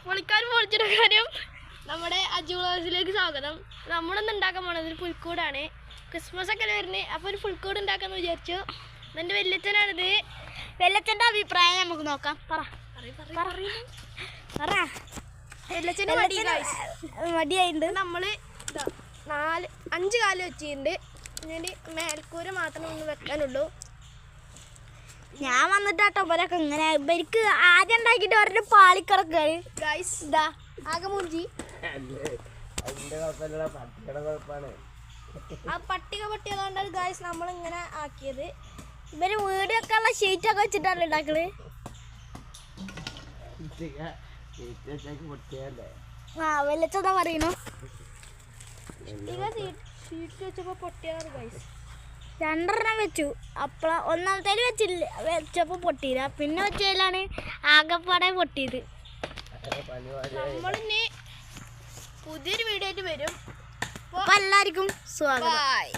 പൊളിക്കാനും പൊളിച്ചിട്ട കാര്യം നമ്മുടെ അജു വ്ളോഗ്സിലേക്ക് സ്വാഗതം. നമ്മളൊന്നും ഉണ്ടാക്കാൻ പോണത് ഒരു പുൽക്കൂടാണ്. ക്രിസ്മസ് ഒക്കെ വരുന്നത്. അപ്പോൾ ഒരു പുൽക്കൂട് ഉണ്ടാക്കാന്ന് വിചാരിച്ചു. എൻ്റെ വല്യച്ഛനാണിത്. വല്യച്ഛൻ്റെ അഭിപ്രായം നമുക്ക് നോക്കാം. വല്യച്ഛൻ്റെ മടിയായിട്ടുണ്ട്. നമ്മൾ 5 കാല് വെച്ചിട്ടുണ്ട്. ഇനി മേൽക്കൂര മാത്രമേ ഒന്ന് വെക്കാനുള്ളൂ. ഞാൻ വന്നിട്ടാട്ടോ ഇവരൊക്കെ ഇങ്ങനെ ഇവർക്ക് ആദ്യം ഉണ്ടാക്കിയിട്ട് അവരുടെ പാളിക്കിടക്കാണ് ഗൈസ്. ഇതാ ആകെ മുഞ്ചി. ആ പട്ടിക പൊട്ടിയതുകൊണ്ടാണ് ഗൈസ് നമ്മളിങ്ങനെ ആക്കിയത്. ഇവര് വീട് വെക്കാനുള്ള ഷീറ്റൊക്കെ വെച്ചിട്ടാണ് ഉണ്ടാക്കല്. ആ വെല്ലച്ചതാ പറയണു. ഷീറ്റ് വെച്ചപ്പോൾ പൊട്ടിയതാണ് ഗൈസ്. 2 വെച്ചു. അപ്പോൾ ഒന്നാമത്തേല് വെച്ചപ്പോൾ പൊട്ടിയില്ല. പിന്നെ വെച്ചതിലാണ് ആകെപ്പാടെ പൊട്ടിയത്. നമ്മളിനി പുതിയൊരു വീഡിയോ ആയിട്ട് വരും. അപ്പോൾ എല്ലാവർക്കും സ്വാഗതം. ബൈ.